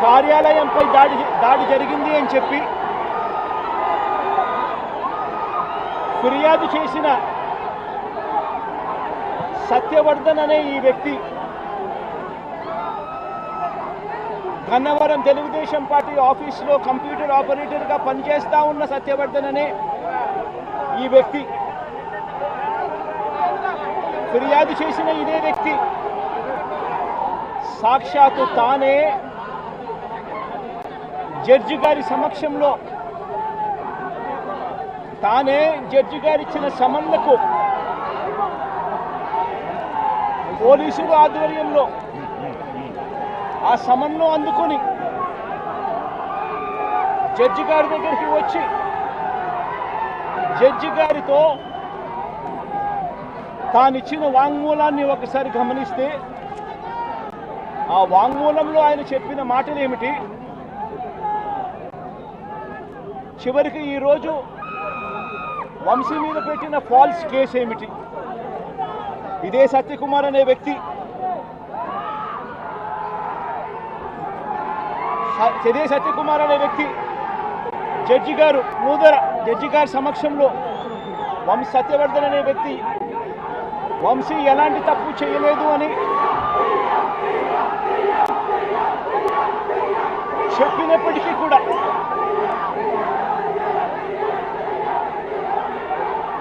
కార్యాలయంపై దాడి జరిగింది అని చెప్పి ఫిర్యాదు చేసిన సత్యవర్ధన్ అనే ఈ వ్యక్తి గన్నవరం తెలుగుదేశం పార్టీ ఆఫీసులో కంప్యూటర్ ఆపరేటర్గా పనిచేస్తా ఉన్న సత్యవర్ధన్ అనే ఈ వ్యక్తి ఫిర్యాదు చేసిన ఇదే వ్యక్తి సాక్షాత్తు తానే జడ్జి గారి సమక్షంలో తానే జడ్జి గారు ఇచ్చిన సమన్లకు పోలీసుల ఆధ్వర్యంలో ఆ సమన్ను అందుకొని జడ్జి గారి దగ్గరికి వచ్చి జడ్జి గారితో తానిచ్చిన వాంగ్మూలాన్ని ఒకసారి గమనిస్తే ఆ వాంగ్మూలంలో ఆయన చెప్పిన మాటలు ఏమిటి, చివరికి ఈరోజు వంశీ మీద పెట్టిన ఫాల్స్ కేసు ఏమిటి, ఇదే సత్యకుమార్ అనే వ్యక్తి జడ్జి గారు మూదర జడ్జి గారి సమక్షంలో సత్యవర్ధన్ అనే వ్యక్తి వంశీ ఎలాంటి తప్పు చేయలేదు అని చెప్పినప్పటికీ కూడా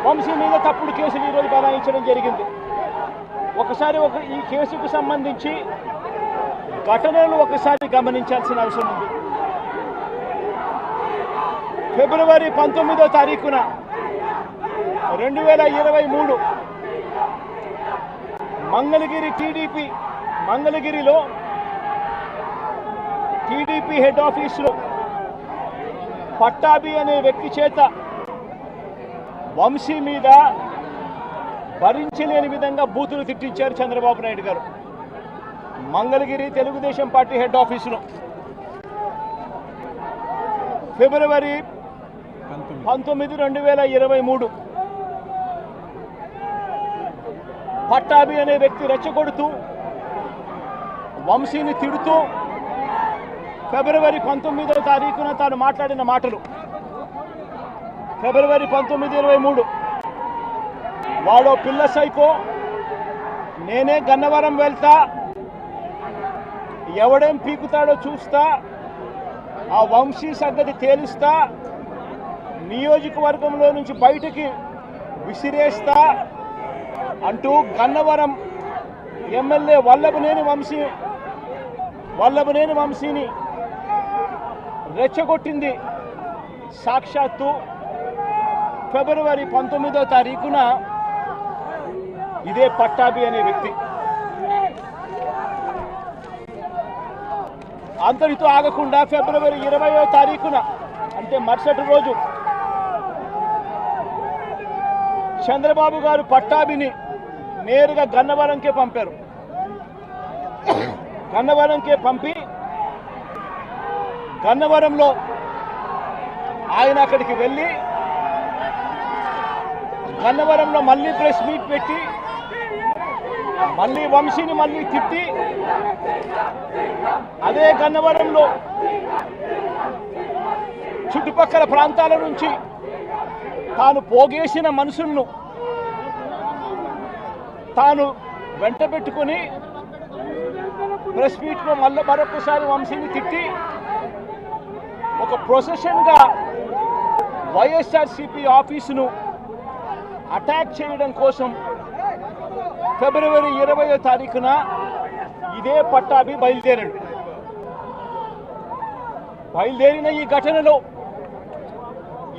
వంశీ మీద తప్పుడు కేసులు ఈరోజు బనాయించడం జరిగింది. ఒకసారి ఈ కేసుకు సంబంధించి ఘటనలు ఒకసారి గమనించాల్సిన అవసరం ఉంది. ఫిబ్రవరి 19వ తారీఖున 2023 మంగళగిరిలో టీడీపీ హెడ్ ఆఫీసులో పట్టాభి అనే వ్యక్తి చేత వంశీ మీద భరించలేని విధంగా బూతులు తిట్టించారు చంద్రబాబు నాయుడు గారు. మంగళగిరి తెలుగుదేశం పార్టీ హెడ్ ఆఫీసులో ఫిబ్రవరి 19, 2023 పట్టాభి అనే వ్యక్తి రెచ్చగొడుతూ వంశీని తిడుతూ ఫిబ్రవరి 19వ తారీఖున తాను మాట్లాడిన మాటలు. ఫిబ్రవరి 19, 23 వాడో పిల్ల సైకో, నేనే గన్నవరం వెళ్తా, ఎవడేం పీకుతాడో చూస్తా, ఆ వంశీ సంగతి తేలుస్తా, నియోజకవర్గంలో నుంచి బయటికి విసిరేస్తా అంటూ గన్నవరం ఎమ్మెల్యే వల్లభనేని వంశీని రెచ్చగొట్టింది సాక్షాత్తు ఫిబ్రవరి 19వ తారీఖున ఇదే పట్టాభి అనే వ్యక్తి. అంతటితో ఆగకుండా ఫిబ్రవరి 20వ తారీఖున అంటే మరుసటి రోజు చంద్రబాబు గారు పట్టాభిని నేరుగా గన్నవరంకే పంపారు. గన్నవరంకే పంపి గన్నవరంలో ఆయన అక్కడికి వెళ్ళి గన్నవరంలో మళ్ళీ ప్రెస్ మీట్ పెట్టి మళ్ళీ వంశీని మళ్ళీ తిట్టి అదే గన్నవరంలో చుట్టుపక్కల ప్రాంతాల నుంచి తాను పోగేసిన మనుషులను తాను వెంట పెట్టుకుని ప్రెస్ మీట్లో మళ్ళీ మరొకసారి వంశీని తిట్టి ఒక ప్రొసెషన్గా వైఎస్ఆర్సీపీ ఆఫీసును అటాక్ చేయడం కోసం ఫిబ్రవరి 20వ తారీఖున ఇదే పట్టాభి బయలుదేరిన ఈ ఘటనలో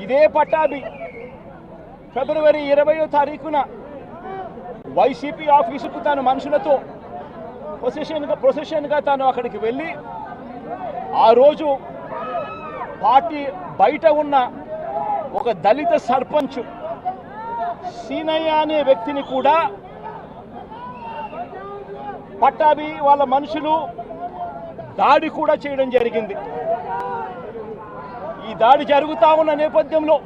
ఇదే పట్టాభి ఫిబ్రవరి 20వ తారీఖున వైసీపీ ఆఫీసుకు తాను మనుషులతో ప్రొసెషన్గా తాను అక్కడికి వెళ్ళి ఆ రోజు పార్టీ బయట ఉన్న ఒక దళిత సర్పంచ్ సీనయ్య అనే వ్యక్తిని కూడా పట్టాభి వాళ్ళ మనుషులు దాడి కూడా చేయడం జరిగింది. ఈ దాడి జరుగుతా ఉన్న నేపథ్యంలో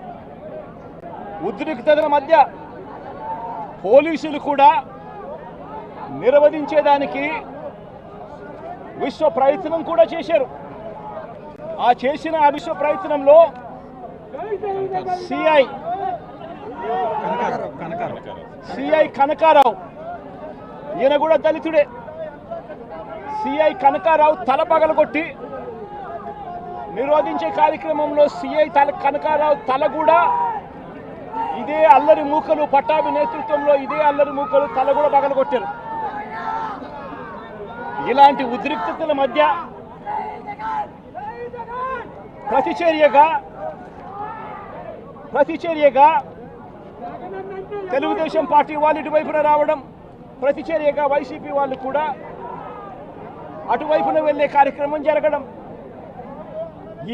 ఉద్రిక్తతల మధ్య పోలీసులు కూడా నిర్వహించేదానికి విశ్వ ప్రయత్నం కూడా చేశారు. ఆ చేసిన అవిశ్వ ప్రయత్నంలో సిఐ కనకారావు, ఈయన కూడా దళితుడే, సిఐ కనకారావు తల పగలగొట్టి నిరోధించే కార్యక్రమంలో సిఐ కనకారావు తల కూడా ఇదే అల్లరి మూకలు పట్టాభి నేతృత్వంలో ఇదే అల్లరి మూకలు తల కూడా పగలగొట్టారు. ఇలాంటి ఉద్రిక్తతల మధ్య ప్రతిచర్యగా తెలుగుదేశం పార్టీ వాళ్ళు ఇటువైపున రావడం, ప్రతిచర్యగా వైసీపీ వాళ్ళు కూడా అటువైపున వెళ్లే కార్యక్రమం జరగడం,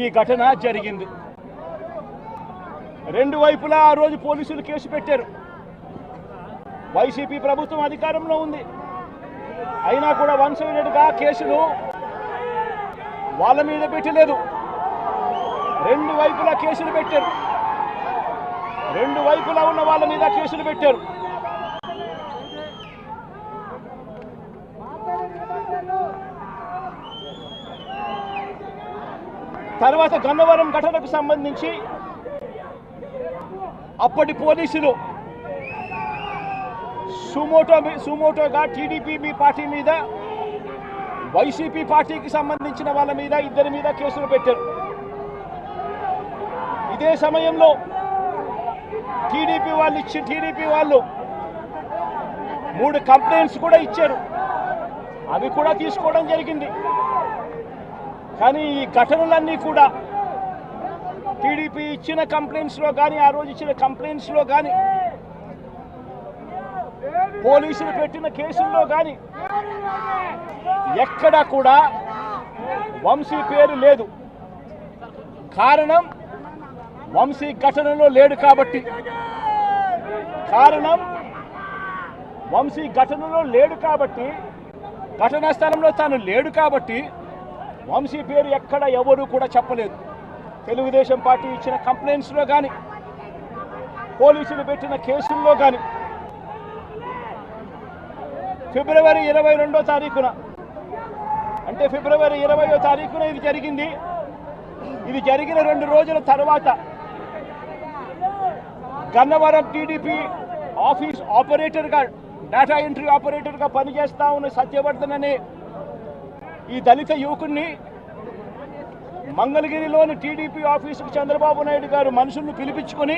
ఈ ఘటన జరిగింది. రెండు వైపులా ఆ రోజు పోలీసులు కేసు పెట్టారు. వైసీపీ ప్రభుత్వం అధికారంలో ఉంది, అయినా కూడా వన్సైడెడ్గా కేసులు వాళ్ళ మీద పెట్టలేదు. రెండు వైపులా కేసులు పెట్టారు, రెండు వైపులా ఉన్న వాళ్ళ మీద కేసులు పెట్టారు. తర్వాత గన్నవరం ఘటనకు సంబంధించి అప్పటి పోలీసులు సుమోటోగా టీడీపీ పార్టీ మీద, వైసీపీ పార్టీకి సంబంధించిన వాళ్ళ మీద, ఇద్దరి మీద కేసులు పెట్టారు. ఇదే సమయంలో టీడీపీ వాళ్ళు 3 కంప్లైంట్స్ కూడా ఇచ్చారు, అవి కూడా తీసుకోవడం జరిగింది. కానీ ఈ ఘటనలన్నీ కూడా టీడీపీ ఇచ్చిన కంప్లైంట్స్లో కానీ, ఆ రోజు ఇచ్చిన కంప్లైంట్స్లో కానీ, పోలీసులు పెట్టిన కేసుల్లో కానీ ఎక్కడా కూడా వంశీ పేరు లేదు. కారణం వంశీ ఘటనలో లేడు కాబట్టి, ఘటనా స్థలంలో తాను లేడు కాబట్టి వంశీ పేరు ఎక్కడ ఎవరు కూడా చెప్పలేదు. తెలుగుదేశం పార్టీ ఇచ్చిన కంప్లైంట్స్లో కానీ, పోలీసులు పెట్టిన కేసుల్లో కానీ ఫిబ్రవరి 22వ తారీఖున, అంటే ఫిబ్రవరి 20వ తారీఖున ఇది జరిగింది. ఇది జరిగిన 2 రోజుల తర్వాత గన్నవరం టీడీపీ ఆఫీస్ ఆపరేటర్గా, డేటా ఎంట్రీ ఆపరేటర్గా పనిచేస్తా ఉన్న సత్యవర్ధన్ అనే ఈ దళిత యువకుడిని మంగళగిరిలోని టీడీపీ ఆఫీసుకు చంద్రబాబు నాయుడు గారు మనుషులను పిలిపించుకొని